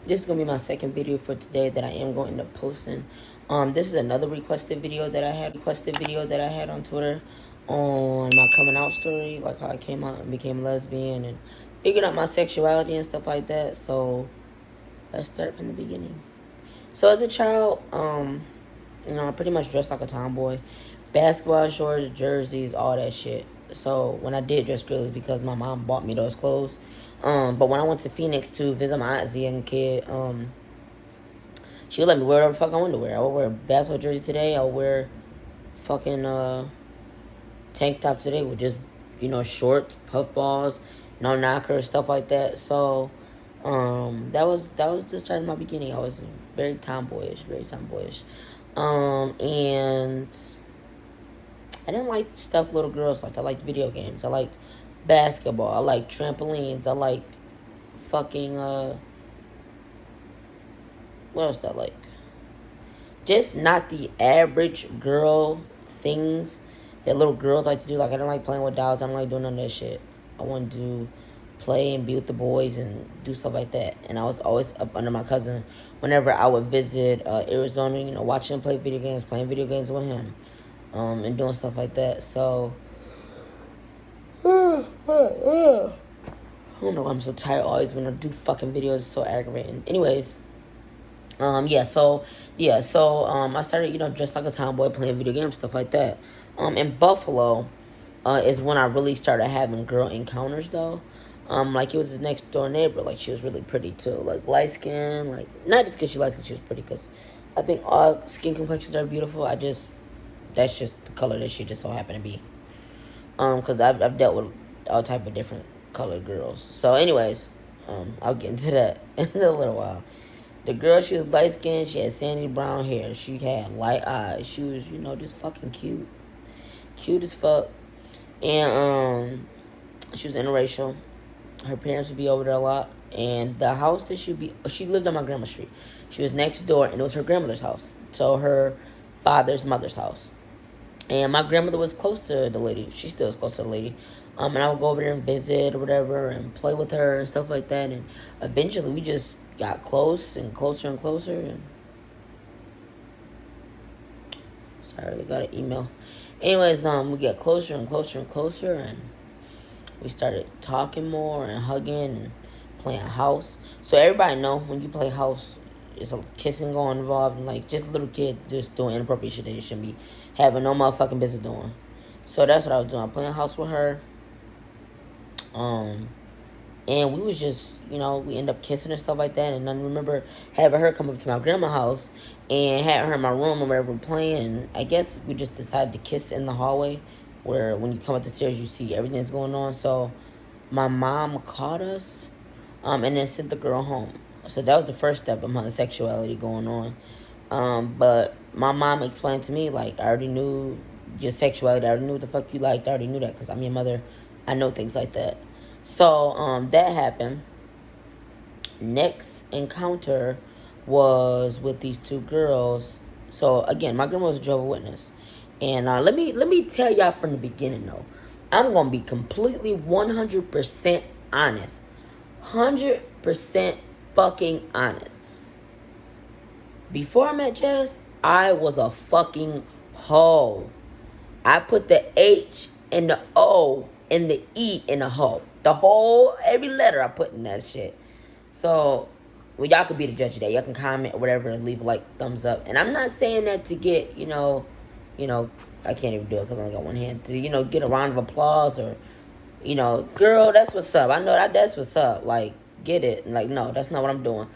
This is gonna be my second video for today that I am going to end up posting. This is another requested video that I had on Twitter on my coming out story, like how I came out and became lesbian and figured out my sexuality and stuff like that. So let's start from the beginning. So as a child, I pretty much dressed like a tomboy. Basketball shorts, jerseys, all that shit. So when I did dress girly, because my mom bought me those clothes. But when I went to Phoenix to visit my aunt as a young kid, she would let me wear whatever the fuck I wanted to wear. I would wear a basketball jersey today. I would wear fucking tank top today with just, shorts, puffballs, no knockers, stuff like that. So that was the start of my beginning. I was very tomboyish. And I didn't like stuff little girls liked. I liked video games. I liked basketball. I liked trampolines. I liked fucking what else did I like? Just not the average girl things that little girls like to do. Like, I don't like playing with dolls. I don't like doing none of that shit. I want to play and be with the boys and do stuff like that. And I was always up under my cousin whenever I would visit Arizona, watching him play video games, playing video games with him, and doing stuff like that. So, I don't know why I'm so tired always when I do fucking videos. It's so aggravating. Anyways, I started, dressed like a tomboy, playing video games, stuff like that. In Buffalo, is when I really started having girl encounters, though. Like, it was his next door neighbor. Like, she was really pretty, too. Like, light skin. Like, not just because she light skin, she was pretty. Because I think all skin complexions are beautiful. That's just the color that she just so happened to be. Because I've dealt with all type of different colored girls. So, anyways, I'll get into that in a little while. The girl, she was light skinned. She had sandy brown hair. She had light eyes. She was, just fucking cute. Cute as fuck. And she was interracial. Her parents would be over there a lot. And the house that she lived on my grandma's street. She was next door, and it was her grandmother's house. So her father's mother's house. And my grandmother was close to the lady. She still is close to the lady. And I would go over there and visit or whatever and play with her and stuff like that. And eventually we just got close and closer and closer. And sorry, we got an email. Anyways, we get closer and closer and closer, and we started talking more and hugging and playing house. So everybody know when you play house, it's a kissing going involved, and like just little kids just doing inappropriate shit that you shouldn't be having no motherfucking business doing. So that's what I was doing. I'm playing house with her. And we was just, we ended up kissing and stuff like that. And I remember having her come up to my grandma's house and had her in my room or wherever we're playing. And I guess we just decided to kiss in the hallway, where when you come up the stairs, you see everything that's going on. So my mom caught us and then sent the girl home. So that was the first step of my sexuality going on. But my mom explained to me, like, I already knew your sexuality. I already knew what the fuck you liked. I already knew that because I'm your mother. I know things like that. So, that happened. Next encounter was with these two girls. So, again, my grandma was a Jehovah's Witness. And let me tell y'all from the beginning, though. I'm going to be completely 100% honest. 100% fucking honest. Before I met Jess, I was a fucking hoe. I put the H and the O and the E in the hoe. Every letter I put in that shit. So, well, y'all could be the judge of that. Y'all can comment or whatever and leave a thumbs up. And I'm not saying that to get, I can't even do it because I only got one hand. To, get a round of applause or, girl, that's what's up. I know that's what's up. Like, get it. Like, no, that's not what I'm doing.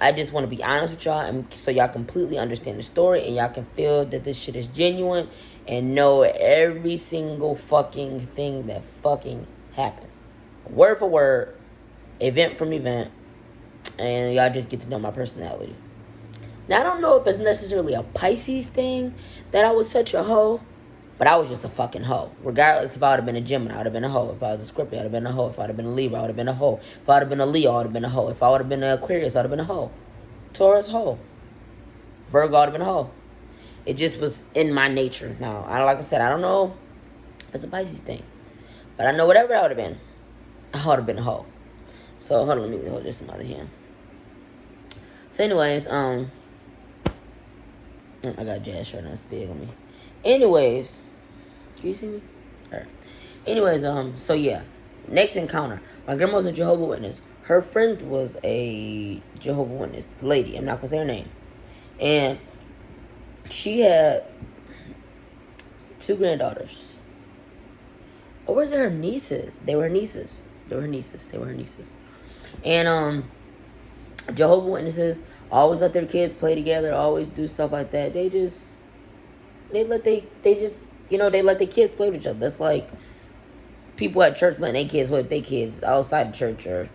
I just want to be honest with y'all, and so y'all completely understand the story and y'all can feel that this shit is genuine and know every single fucking thing that fucking happened. Word for word, event from event, and y'all just get to know my personality. Now, I don't know if it's necessarily a Pisces thing that I was such a hoe, but I was just a fucking hoe. Regardless if I would have been a Gemini, I would have been a hoe. If I was a Scorpio, I would have been a hoe. If I would have been a Libra, I would have been a hoe. If I would have been a Leo, I would have been a hoe. If I would have been an Aquarius, I would have been a hoe. Taurus, hoe. Virgo, I would have been a hoe. It just was in my nature. Now, like I said, I don't know if it's a Pisces thing, but I know whatever I would have been, I would have been a hoe. So, hold on, let me hold this in my other hand. So anyways, I got jazz shirt on, it's big on me. Anyways, can you see me? Alright. Anyways, so yeah. Next encounter. My grandma was a Jehovah's Witness. Her friend was a Jehovah's Witness lady. I'm not gonna say her name. And she had 2 granddaughters. Or was it her nieces? They were her nieces. And Jehovah's Witnesses always let their kids play together, always do stuff like that. They let their kids play with each other. That's like people at church letting their kids play with their kids outside the church, or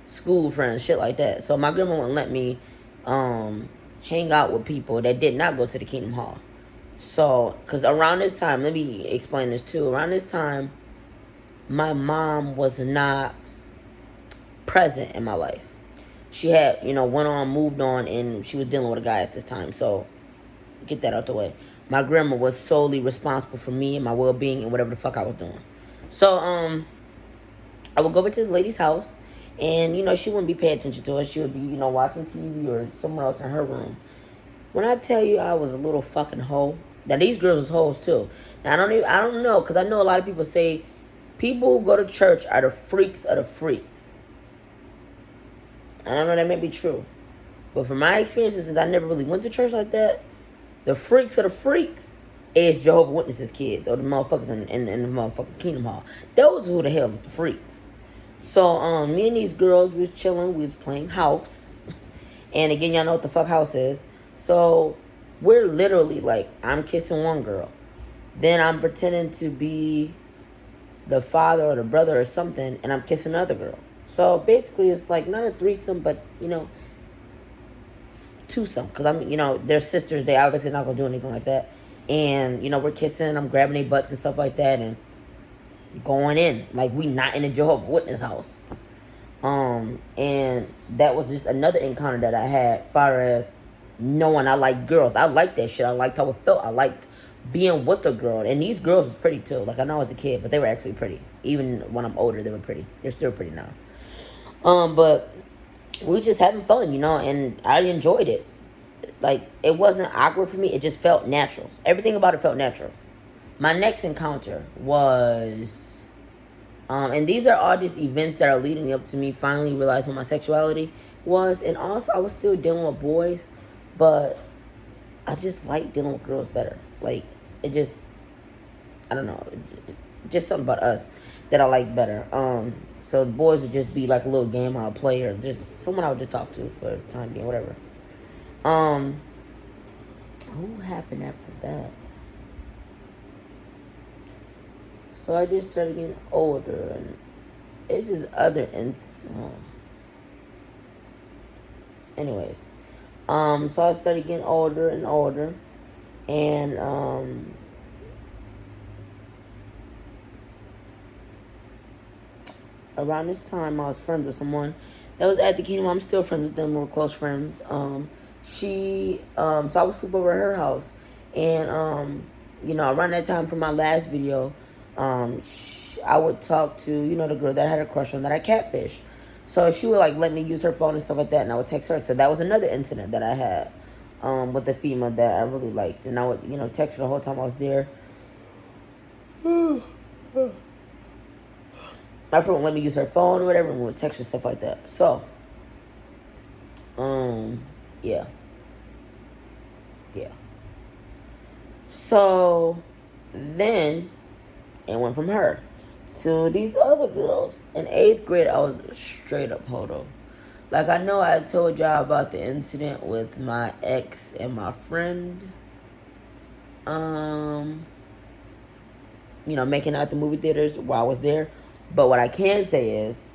school friends, shit like that. So my grandma wouldn't let me hang out with people that did not go to the Kingdom Hall. So, because around this time, let me explain this too. Around this time, my mom was not present in my life. She had, went on, moved on, and she was dealing with a guy at this time. So, get that out the way. My grandma was solely responsible for me and my well-being and whatever the fuck I was doing. So, I would go over to this lady's house, and, she wouldn't be paying attention to us. She would be, watching TV or somewhere else in her room. When I tell you I was a little fucking hoe, now these girls was hoes too. Now, I don't know, because I know a lot of people say people who go to church are the freaks of the freaks. I don't know, that may be true. But from my experiences, since I never really went to church like that, the freaks of the freaks is Jehovah's Witnesses kids, or the motherfuckers in the motherfucking Kingdom Hall. Those who the hell is the freaks. So, me and these girls, we was chilling, we was playing house. And again, y'all know what the fuck house is. So, we're literally like, I'm kissing one girl. Then I'm pretending to be the father or the brother or something, and I'm kissing another girl. So basically, it's like not a threesome, but twosome. Because they're sisters. They obviously not gonna do anything like that. And we're kissing. I'm grabbing their butts and stuff like that, and going in like we not in a Jehovah's Witness house. And that was just another encounter that I had. Far as knowing I like girls, I liked that shit. I liked how it felt. I liked being with a girl, and these girls was pretty too. Like I know I was a kid, but they were actually pretty. Even when I'm older, they were pretty. They're still pretty now. But we just having fun, and I enjoyed it. Like, it wasn't awkward for me. It just felt natural. Everything about it felt natural. My next encounter was, and these are all just events that are leading up to me finally realizing what my sexuality was. And also, I was still dealing with boys, but I just like dealing with girls better. Like, it just, I don't know, just something about us that I like better. So the boys would just be like a little game I would play, or just someone I would just talk to for the time being, whatever. Who happened after that? So I just started getting older, and it's just other anyways. So I started getting older and older, and around this time, I was friends with someone that was at the Kingdom. I'm still friends with them. We're close friends. So I would sleep over at her house. And, around that time for my last video, I would talk to, the girl that I had a crush on that I catfished. So she would, let me use her phone and stuff like that, and I would text her. So that was another incident that I had with the female that I really liked. And I would, text her the whole time I was there. My friend would let me use her phone or whatever, and we would text her, stuff like that. So, yeah. So, then, it went from her to these other girls. In 8th grade, I was straight up hodo. Like, I know I told y'all about the incident with my ex and my friend. Making out the movie theaters while I was there. But what I can say is,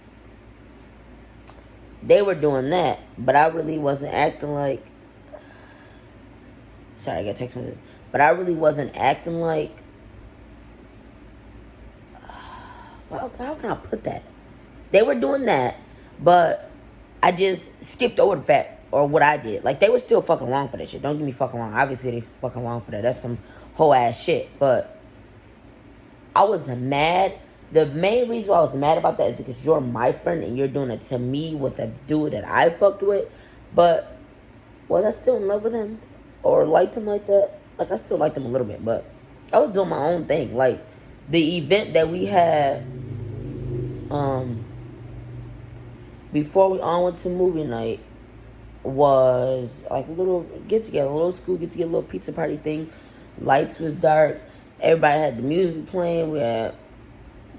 they were doing that, but I really wasn't acting like... Sorry, I got text messages. But I really wasn't acting like... Well, how can I put that? They were doing that, but I just skipped over the fact, or what I did. Like, they were still fucking wrong for that shit. Don't get me fucking wrong. Obviously, they fucking wrong for that. That's some whole ass shit. But I was mad. The main reason why I was mad about that is because you're my friend and you're doing it to me with a dude that I fucked with. But Was I still in love with him or liked him like that? Like, I still liked him a little bit, but I was doing my own thing. Like, the event that we had before we all went to movie night was like a little get together, a little school get together, a little pizza party thing. Lights was dark. Everybody had the music playing. We had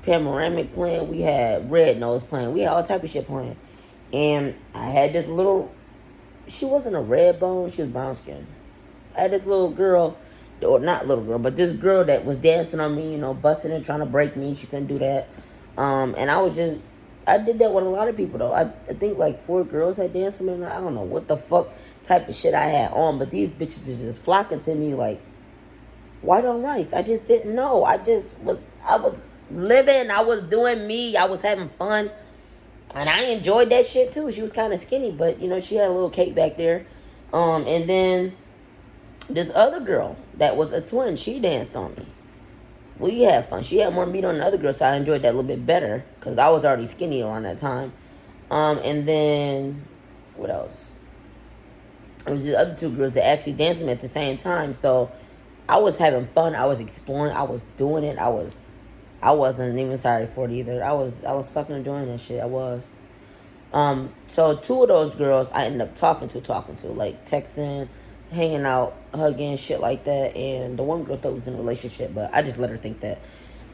panoramic playing. We had Red Nose playing. We had all type of shit playing. And I had this little, she wasn't a red bone, she was brown skin. I had this little girl, or not little girl, but this girl that was dancing on me, you know, busting and trying to break me. She couldn't do that. And I did that with a lot of people, though. I think like 4 girls had danced with me. I don't know what the fuck type of shit I had on, but these bitches was just flocking to me like white on rice. I just didn't know. I was living. I was doing me. I was having fun. And I enjoyed that shit, too. She was kind of skinny, but, you know, she had a little cake back there. And then this other girl that was a twin, she danced on me. We had fun. She had more meat on the other girl, so I enjoyed that a little bit better because I was already skinny around that time. And then, what else? It was the other 2 girls that actually danced with me at the same time. So I was having fun. I was exploring. I was doing it. I wasn't even sorry for it either. I was fucking enjoying that shit. I was. So 2 of those girls I ended up talking to, like texting, hanging out, hugging, shit like that. And the one girl thought we was in a relationship, but I just let her think that.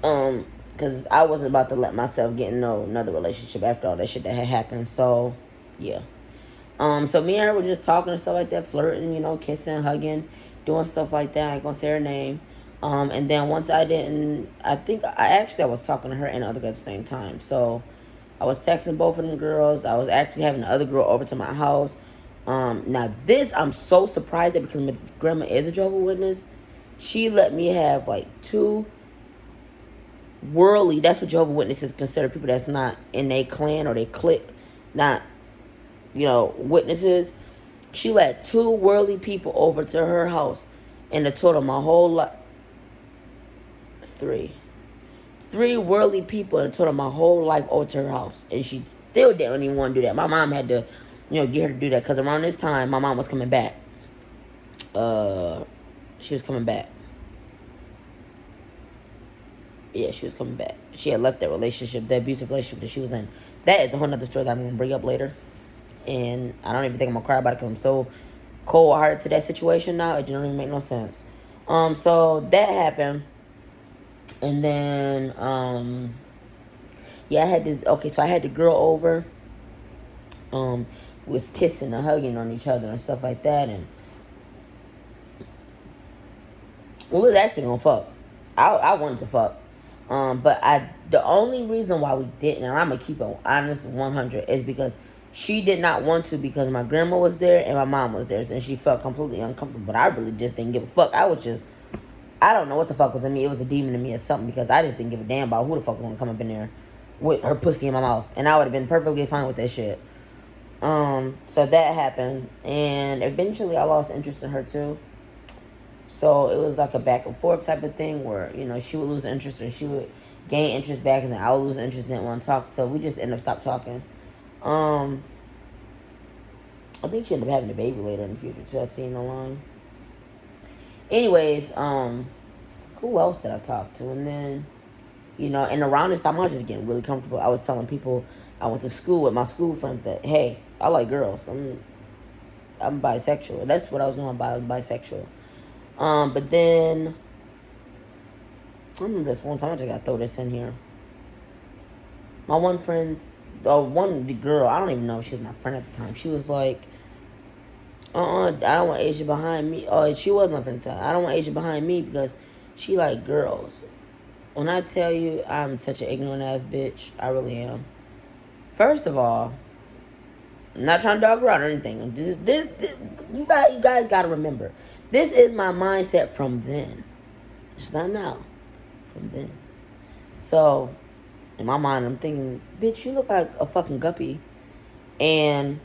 Because I wasn't about to let myself get in another relationship after all that shit that had happened. So, yeah. So me and her were just talking and stuff like that, flirting, you know, kissing, hugging, doing stuff like that. I ain't gonna say her name. And then once I was talking to her and the other girl at the same time. So I was texting both of them girls. I was actually having the other girl over to my house. Now this, I'm so surprised at because my grandma is a Jehovah's Witness. She let me have like 2 worldly, that's what Jehovah's Witnesses consider people that's not in their clan or they clique, not, you know, witnesses. She let 2 worldly people over to her house and it told her my whole life. 3 worldly people and told her my whole life over to her house. And she still didn't even want to do that. My mom had to, you know, get her to do that. Because around this time, my mom was coming back. She was coming back. Yeah, she was coming back. She had left that relationship, that abusive relationship that she was in. That is a whole nother story that I'm going to bring up later. And I don't even think I'm going to cry about it because I'm so cold-hearted to that situation now. It don't even make no sense. So that happened. And then, yeah, I had the girl over. We was kissing and hugging on each other and stuff like that. And we was actually gonna fuck. I wanted to fuck. But the only reason why we didn't, and I'm gonna keep it honest 100, is because she did not want to because my grandma was there and my mom was there. And she felt completely uncomfortable. But I really just didn't give a fuck. I don't know what the fuck was in me. It was a demon in me or something because I just didn't give a damn about who the fuck was gonna come up in there with her pussy in my mouth. And I would have been perfectly fine with that shit. So that happened. And eventually I lost interest in her too. So it was like a back and forth type of thing where, you know, she would lose interest or she would gain interest back and then I would lose interest and didn't want to talk. So we just ended up stopped talking. I think she ended up having a baby later in the future too. I seen online. Anyways, who else did I talk to? And then, you know, and around this time, I was just getting really comfortable. I was telling people I went to school with my school friends that, hey, I like girls. I'm bisexual. That's what I was going by. I was bisexual. But then, I remember this one time, I just got to throw this in here. My one the girl, I don't even know if she was my friend at the time. She was like, I don't want Asia behind me. Oh, she was my friend at the time. I don't want Asia behind me because she like girls. When I tell you I'm such an ignorant ass bitch, I really am. First of all, I'm not trying to dog her out or anything. This you guys gotta remember. This is my mindset from then. It's not now. From then. So, in my mind, I'm thinking, bitch, you look like a fucking guppy. And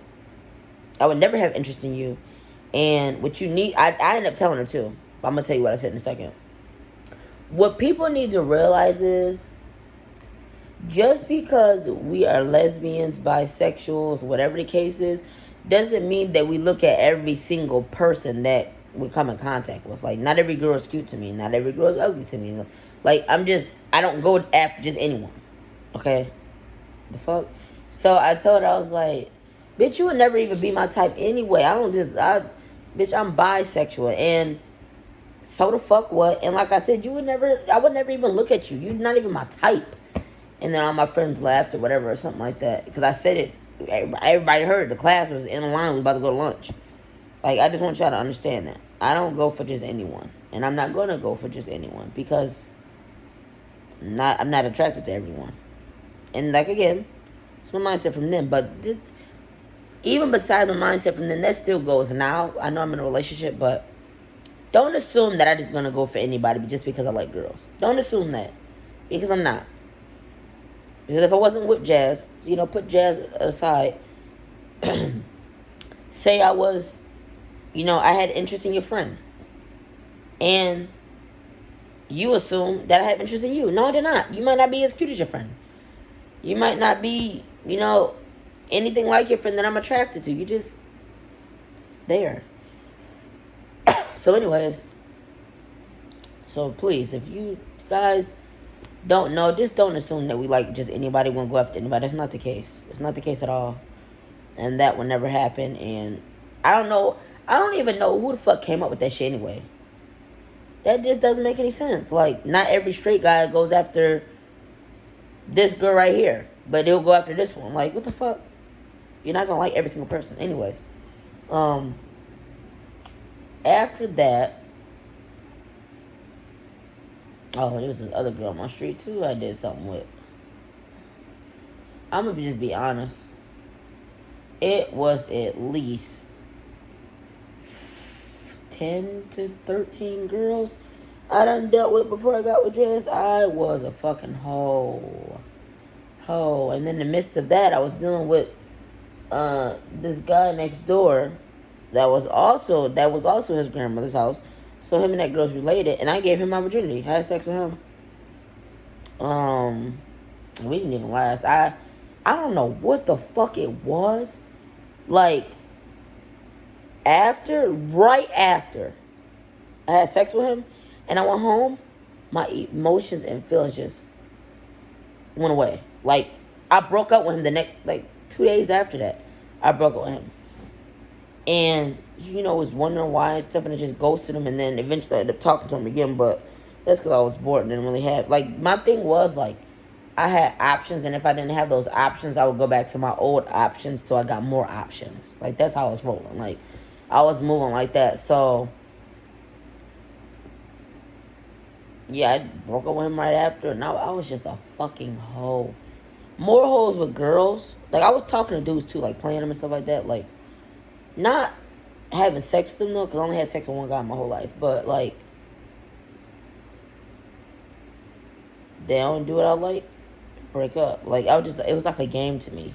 I would never have interest in you. And what you need, I ended up telling her too. But I'm going to tell you what I said in a second. What people need to realize is, just because we are lesbians, bisexuals, whatever the case is, doesn't mean that we look at every single person that we come in contact with. Like, not every girl is cute to me. Not every girl is ugly to me. Like, I don't go after just anyone. Okay? The fuck? So I told her, I was like, bitch, you would never even be my type anyway. Bitch, I'm bisexual. And so the fuck what? And like I said, I would never even look at you. You're not even my type. And then all my friends laughed or whatever or something like that. Because I said it. Everybody heard. The class was in the line. We was about to go to lunch. Like, I just want y'all to understand that. I don't go for just anyone. And I'm not going to go for just anyone. Because I'm not attracted to everyone. And like, again, it's my mindset from them. But just, even besides my mindset from them, that still goes. Now, I know I'm in a relationship, but don't assume that I'm just going to go for anybody just because I like girls. Don't assume that. Because I'm not. Because if I wasn't with Jazz, put Jazz aside. Say I was, I had interest in your friend. And you assume that I have interest in you. No, I did not. You might not be as cute as your friend. You might not be, anything like your friend that I'm attracted to. You just there. So anyways, so please, if you guys don't know, just don't assume that we like just anybody, won't go after anybody. That's not the case. It's not the case at all. And that will never happen. And I don't even know who the fuck came up with that shit anyway. That just doesn't make any sense. Like, not every straight guy goes after this girl right here, but they'll go after this one. Like, what the fuck? You're not gonna like every single person. Anyways, after that, oh, there was this other girl on my street too I did something with. I'm gonna just be honest. It was at least 10 to 13 girls I done dealt with before I got with Jess. I was a fucking hoe. And then in the midst of that, I was dealing with this guy next door that was also his grandmother's house. So him and that girl's related, and I gave him my virginity. I had sex with him. We didn't even last. I don't know what the fuck it was. Like, right after I had sex with him and I went home, my emotions and feelings just went away. Like, I broke up with him the next, 2 days after that. I broke up with him. And, was wondering why and stuff, and I just ghosted him, and then eventually I ended up talking to him again, but that's because I was bored and didn't really have, my thing was, I had options, and if I didn't have those options, I would go back to my old options till I got more options. That's how I was rolling. I was moving like that, so yeah, I broke up with him right after, and I was just a fucking hoe. More hoes with girls. I was talking to dudes, too, playing them and stuff like that, not having sex with them, though, because I only had sex with one guy my whole life, but, they don't do what I like, break up. It was like a game to me.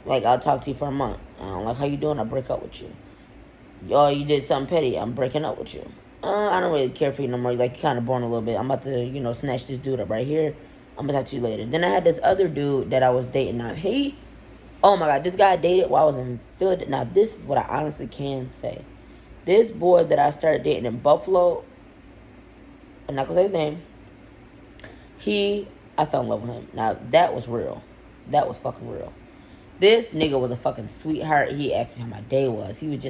I'll talk to you for a month. I don't like how you doing, I'll break up with you. Oh, you did something petty, I'm breaking up with you. I don't really care for you no more. You're kind of boring a little bit. I'm about to, snatch this dude up right here. I'm going to talk to you later. Then I had this other dude that I was dating. Now, oh my God, this guy I dated while I was in Philadelphia. Now, this is what I honestly can say. This boy that I started dating in Buffalo, I'm not going to say his name. I fell in love with him. Now, that was real. That was fucking real. This nigga was a fucking sweetheart. He asked me how my day was. He was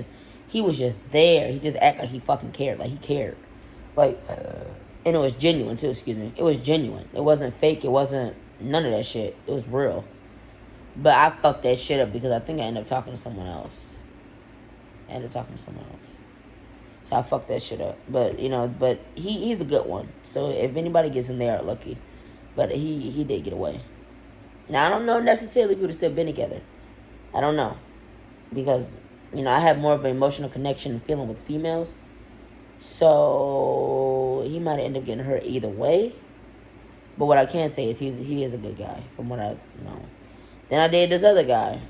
just there. He just acted like he fucking cared. He cared. And it was genuine, too, excuse me. It was genuine. It wasn't fake. It wasn't none of that shit. It was real. But I fucked that shit up because I think I ended up talking to someone else. So I fucked that shit up. But, but he's a good one. So if anybody gets in, they are lucky. But he did get away. Now, I don't know necessarily if we would have still been together. I don't know. Because, I have more of an emotional connection and feeling with females. So he might end up getting hurt either way. But what I can say is he is a good guy, from what I know. Then I dated this other guy.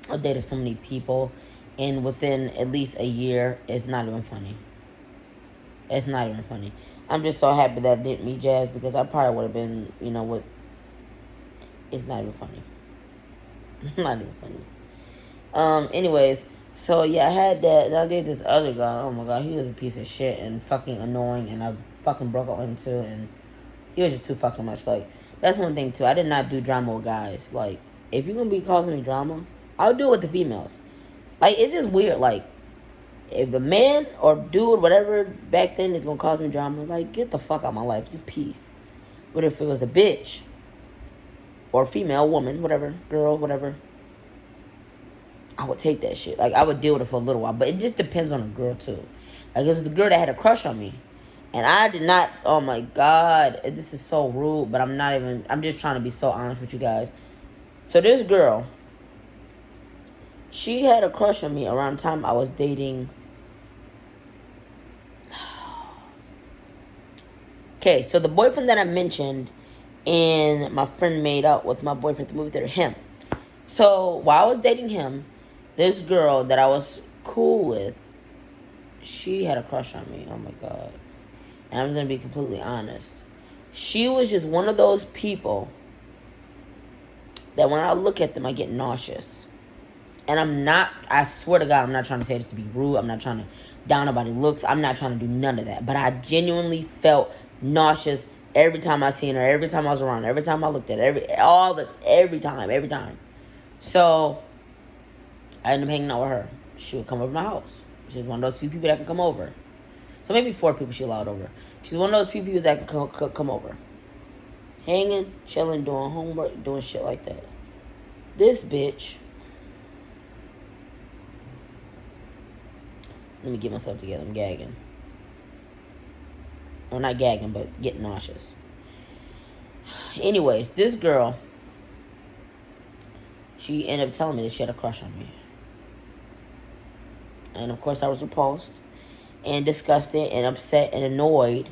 I dated so many people, and within at least a year, it's not even funny. It's not even funny. I'm just so happy that I didn't meet Jazz, because I probably would have been, what? It's not even funny. Not even funny. Anyways, so yeah, I had that. And I did this other guy. Oh my god, he was a piece of shit and fucking annoying, and I fucking broke up with him too, and he was just too fucking much. Like, that's one thing too. I did not do drama with guys. Like, if you're gonna be causing me drama, I'll do it with the females. Like, it's just weird. Like, if a man or dude, whatever, back then is gonna cause me drama, like, get the fuck out of my life. Just peace. But if it was a bitch, or female, woman, whatever, girl, whatever, I would take that shit. Like, I would deal with it for a little while. But it just depends on the girl, too. Like, if it was a girl that had a crush on me, and I did not, oh my god, this is so rude, but I'm just trying to be so honest with you guys. So this girl, she had a crush on me around the time I was dating. Okay, so the boyfriend that I mentioned, and my friend made out with my boyfriend at the movie theater, him. So while I was dating him, this girl that I was cool with, she had a crush on me. Oh my god. And I'm going to be completely honest. She was just one of those people that when I look at them, I get nauseous. And I swear to God, I'm not trying to say this to be rude. I'm not trying to down nobody's looks. I'm not trying to do none of that. But I genuinely felt nauseous every time I seen her, every time I was around her, every time I looked at her, every time. So I ended up hanging out with her. She would come over to my house. She was one of those few people that can come over. So maybe 4 people she allowed over. She's one of those few people that can come over. Hanging, chilling, doing homework, doing shit like that. This bitch. Let me get myself together. I'm gagging. Well, not gagging, but getting nauseous. Anyways, this girl, she ended up telling me that she had a crush on me. And of course I was repulsed and disgusted and upset and annoyed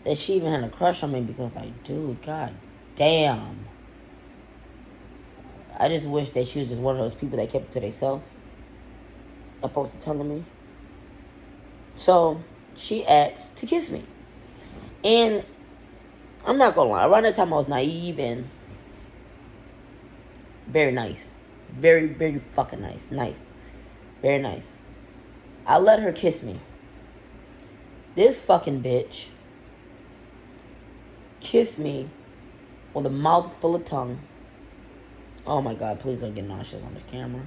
that she even had a crush on me, because, like, dude, god damn. I just wish that she was just one of those people that kept it to themselves, opposed to telling me. So she asked to kiss me. And I'm not gonna lie, around that time I was naive and very nice. Very, very fucking nice. Nice. Very nice. I let her kiss me. This fucking bitch kissed me with a mouth full of tongue. Oh my god, please don't get nauseous on this camera.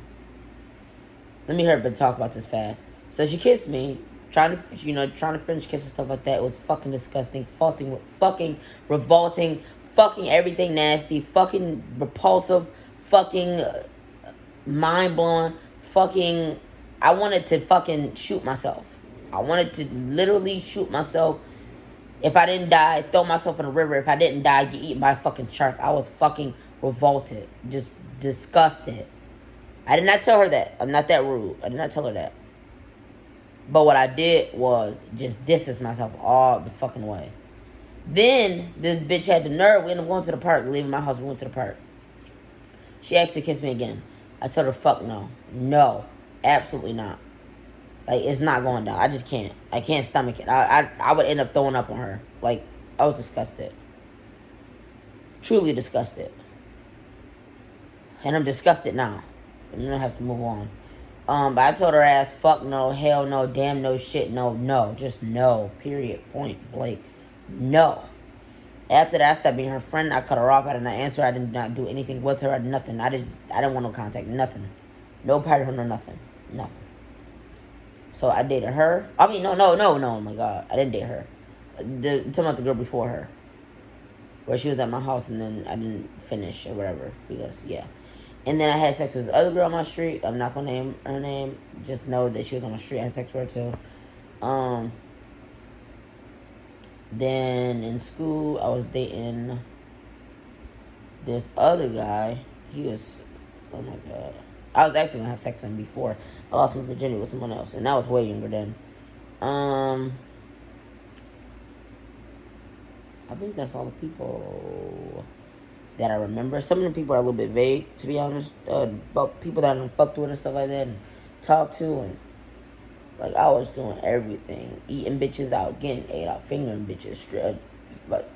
Let me hurry up and talk about this fast. So she kissed me, trying to French kiss and stuff like that. It was fucking disgusting, fucking revolting, fucking everything nasty, fucking repulsive, fucking mind-blowing, fucking, I wanted to fucking shoot myself. I wanted to literally shoot myself. If I didn't die, throw myself in a river. If I didn't die, get eaten by a fucking shark. I was fucking revolted. Just disgusted. I did not tell her that. I'm not that rude. I did not tell her that. But what I did was just distance myself all the fucking way. Then, this bitch had the nerve. We ended up going to the park. Leaving my house, we went to the park. She asked to kiss me again. I told her, fuck no. No. Absolutely not. Like, it's not going down. I just can't. I can't stomach it. I would end up throwing up on her. Like, I was disgusted. Truly disgusted. And I'm disgusted now. I'm gonna have to move on. But I told her ass, fuck no, hell no, damn no, shit no, no. Just no. Period. Point blank. No. After that, I stopped being her friend. I cut her off. I did not answer her. I did not do anything with her. I did nothing. I didn't want no contact. Nothing. No part of her, no nothing. Nothing. So I dated her. I mean, no, oh my god. I didn't date her. I'm talking about the girl before her. Where she was at my house and then I didn't finish or whatever. Because, yeah. And then I had sex with this other girl on my street. I'm not going to name her name. Just know that she was on my street. I had sex with her too. Then in school, I was dating this other guy. He was, oh my god. I was actually going to have sex with him before I lost my virginity with someone else. And I was way younger then. I think that's all the people that I remember. Some of the people are a little bit vague, to be honest. About people that I fucked with and stuff like that and talked to. And, like, I was doing everything. Eating bitches out, getting ate out, fingering bitches. Like,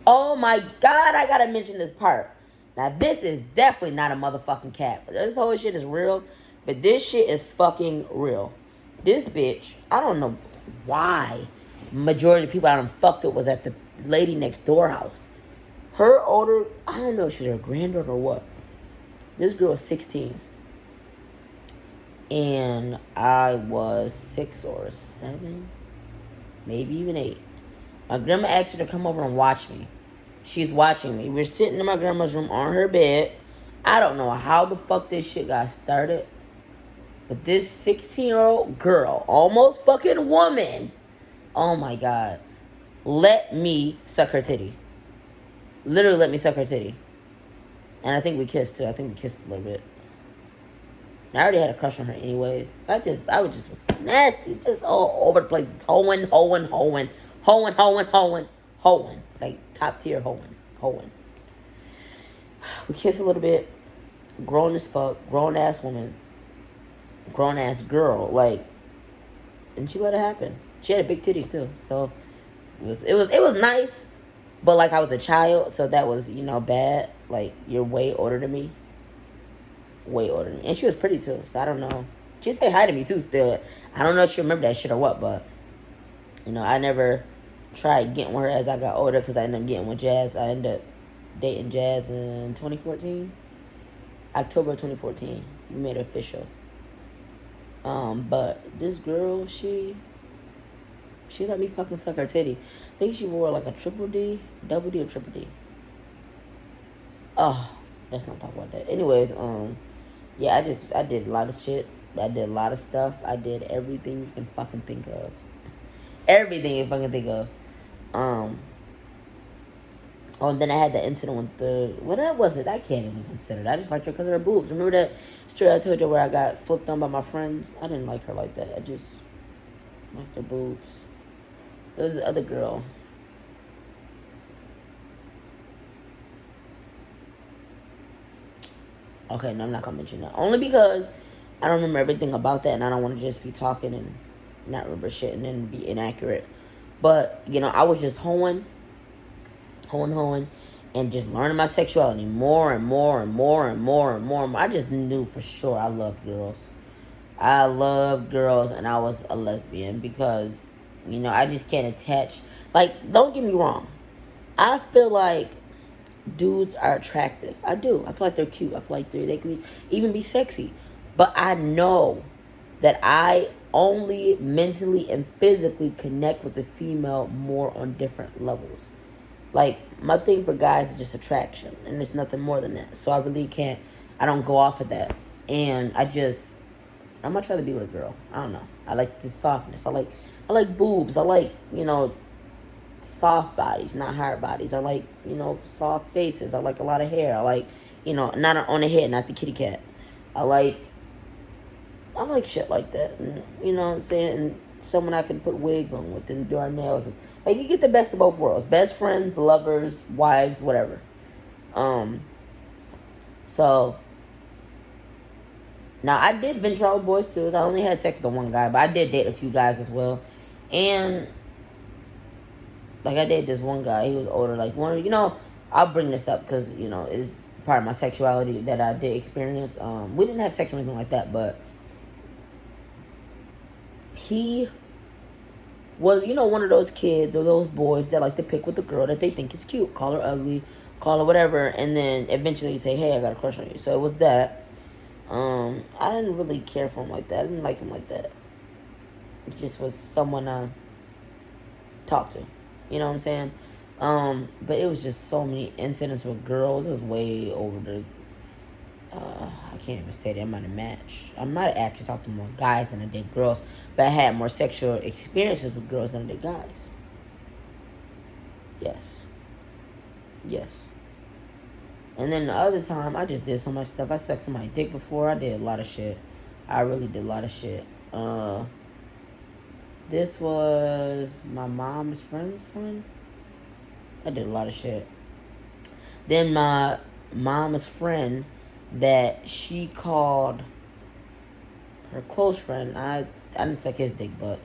oh my god, I gotta mention this part. Now, this is definitely not a motherfucking cap. This whole shit is real, but this shit is fucking real. This bitch, I don't know why majority of people I done fucked with was at the lady next door house. Her older, I don't know if she's her granddaughter or what. This girl is 16. And I was 6 or 7, maybe even 8. My grandma asked her to come over and watch me. She's watching me. We're sitting in my grandma's room on her bed. I don't know how the fuck this shit got started. But this 16-year-old girl, almost fucking woman, oh my God, let me suck her titty. Literally let me suck her titty. And I think we kissed too. I think we kissed a little bit. I already had a crush on her anyways. I was nasty. Just all over the place. Hoeing. Like top tier hoeing. We kissed a little bit. Grown as fuck. Grown ass woman. Grown ass girl. Like, and she let it happen. She had big titties too. So it was nice. But like I was a child, so that was, bad. Like, you're way older than me. Way older than me. And she was pretty too, so I don't know. She say hi to me too still. I don't know if she remember that shit or what, but I never tried getting with her as I got older because I ended up getting with Jazz. I ended up dating Jazz in 2014. October 2014. We made it official. But this girl, she let me fucking suck her titty. I think she wore like a triple D, double D or triple D. Oh, let's not talk about that. Anyways, yeah, I did a lot of shit. I did a lot of stuff. I did everything you can fucking think of. Everything you fucking think of. Oh, and then I had that incident with that wasn't, I can't even consider it. I just liked her because of her boobs. Remember that story I told you where I got flipped on by my friends? I didn't like her like that. I just liked her boobs. There was the other girl. Okay, no, I'm not gonna mention that. Only because I don't remember everything about that, and I don't want to just be talking and not remember shit and then be inaccurate. But, I was just hoeing, and just learning my sexuality more and more. I just knew for sure I loved girls. I loved girls, and I was a lesbian because, I just can't attach. Like, don't get me wrong. I feel like dudes are attractive. I do. I feel like they're cute. I feel like they can even be sexy. But I know that I only mentally and physically connect with the female more on different levels. Like, my thing for guys is just attraction. And it's nothing more than that. So I really can't. I don't go off of that. And I'm much rather be with a girl. I don't know. I like the softness. I like boobs. I like, soft bodies, not hard bodies. I like, soft faces. I like a lot of hair. I like, not on the head, not the kitty cat. I like shit like that. And, you know what I'm saying? And someone I can put wigs on with and do our nails. And, like, you get the best of both worlds. Best friends, lovers, wives, whatever. So, now I did venture out with boys too. I only had sex with one guy, but I did date a few guys as well. And like, I dated this one guy. He was older. Like, I'll bring this up because, it's part of my sexuality that I did experience. We didn't have sex or anything like that, but he was, one of those kids or those boys that like to pick with the girl that they think is cute. Call her ugly, call her whatever, and then eventually say, hey, I got a crush on you. So it was that. I didn't really care for him like that. I didn't like him like that. It just was someone I talked to. You know what I'm saying? But it was just so many incidents with girls. It was way over the... I can't even say that. I might have actually talked to more guys than I did girls. But I had more sexual experiences with girls than I did guys. Yes. And then the other time, I just did so much stuff. I sucked somebody's dick before. I did a lot of shit. I really did a lot of shit. This was my mom's friend's son. I did a lot of shit. Then my mom's friend that she called her close friend. I didn't suck his dick, but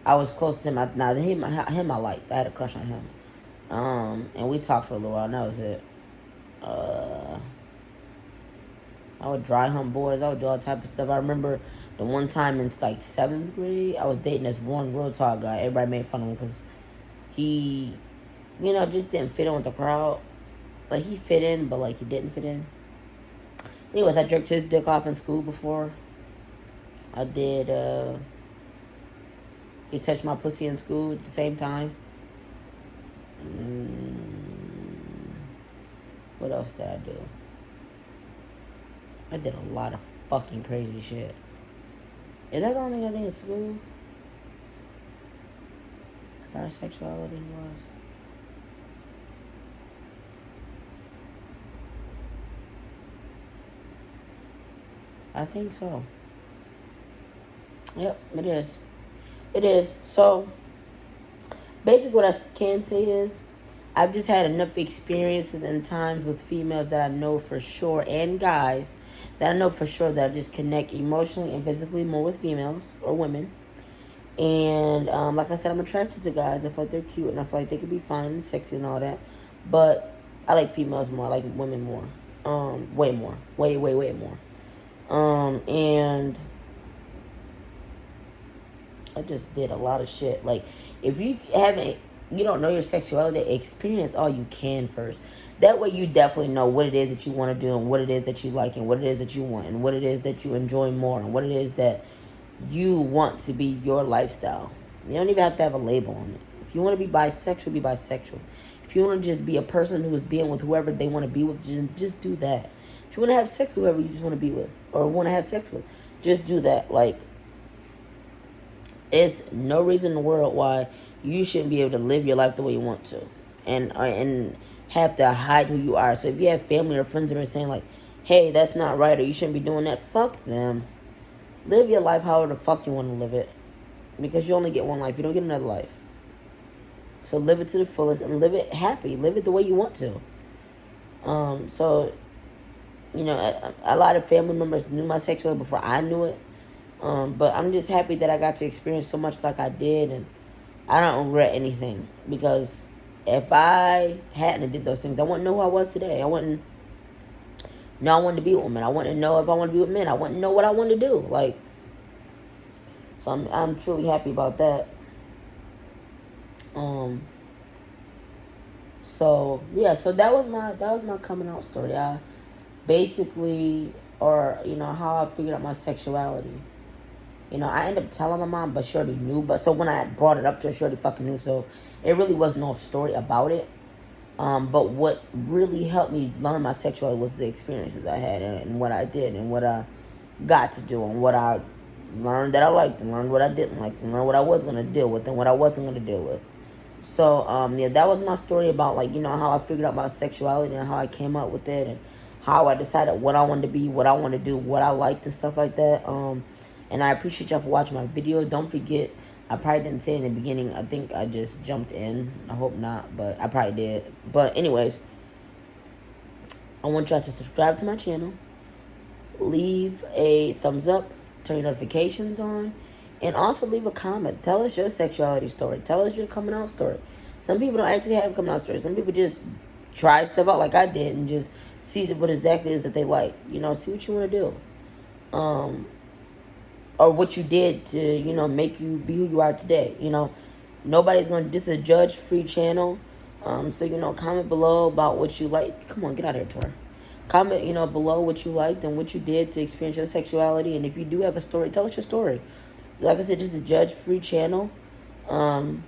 I was close to him. Him I liked. I had a crush on him. And we talked for a little while, and that was it. I would dry hump boys. I would do all type of stuff. I remember the one time in like 7th grade, I was dating this one real tall guy. Everybody made fun of him because he, just didn't fit in with the crowd. Like, he fit in, but like he didn't fit in. Anyways, I jerked his dick off in school before. I did, he touched my pussy in school at the same time. What else did I do? I did a lot of fucking crazy shit. Is that the only thing I did in school? As far as sexuality was. I think so. Yep, it is. It is. So, basically what I can say is, I've just had enough experiences and times with females that I know for sure, and guys, that I know for sure that I just connect emotionally and physically more with females or women. And, like I said, I'm attracted to guys. I feel like they're cute and I feel like they could be fine and sexy and all that. But I like females more. I like women more. Way more. Way more. And I just did a lot of shit. Like, if you don't know your sexuality, experience all you can first. That way you definitely know what it is that you want to do and what it is that you like and what it is that you want and what it is that you enjoy more and what it is that you want to be your lifestyle. You don't even have to have a label on it. If you want to be bisexual, be bisexual. If you want to just be a person who is being with whoever they want to be with, just do that. If you want to have sex with whoever you just want to be with or want to have sex with, just do that. Like, it's no reason in the world why you shouldn't be able to live your life the way you want to, and have to hide who you are. So if you have family or friends that are saying like, "Hey, that's not right," or "You shouldn't be doing that," fuck them. Live your life however the fuck you want to live it, because you only get one life. You don't get another life. So live it to the fullest and live it happy. Live it the way you want to. So, a lot of family members knew my sexuality before I knew it. But I'm just happy that I got to experience so much like I did, and I don't regret anything, because if I hadn't did those things, I wouldn't know who I was today. I wouldn't know I wanted to be with women. I wouldn't know if I wanted to be with men. I wouldn't know what I wanted to do. Like, so I'm truly happy about that. So yeah, so that was my coming out story. I basically, or how I figured out my sexuality. I ended up telling my mom, but she already knew. But so when I brought it up to her, she already fucking knew. So it really was no story about it. But what really helped me learn my sexuality was the experiences I had and what I did and what I got to do and what I learned that I liked and learned what I didn't like and learned what I was going to deal with and what I wasn't going to deal with. So, yeah, that was my story about, like, how I figured out my sexuality and how I came up with it and how I decided what I wanted to be, what I wanted to do, what I liked and stuff like that. And I appreciate y'all for watching my video. Don't forget, I probably didn't say in the beginning. I think I just jumped in. I hope not, but I probably did. But anyways, I want y'all to subscribe to my channel. Leave a thumbs up. Turn your notifications on. And also leave a comment. Tell us your sexuality story. Tell us your coming out story. Some people don't actually have coming out stories. Some people just try stuff out like I did and just see what exactly it is that they like. See what you want to do. Or what you did to, make you be who you are today. Nobody's going to, this is a judge-free channel. So, comment below about what you like. Come on, get out of here, Tor. Comment, below what you liked and what you did to experience your sexuality. And if you do have a story, tell us your story. Like I said, this is a judge-free channel. And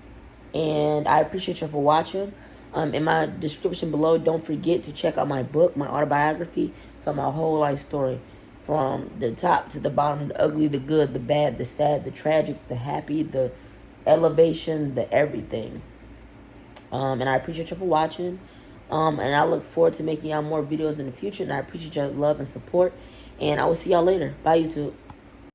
I appreciate you for watching. In my description below, don't forget to check out my book, my autobiography. It's on my whole life story. From the top to the bottom, the ugly, the good, the bad, the sad, the tragic, the happy, the elevation, the everything. And I appreciate you for watching. And I look forward to making y'all more videos in the future. And I appreciate your love and support. And I will see y'all later. Bye, YouTube.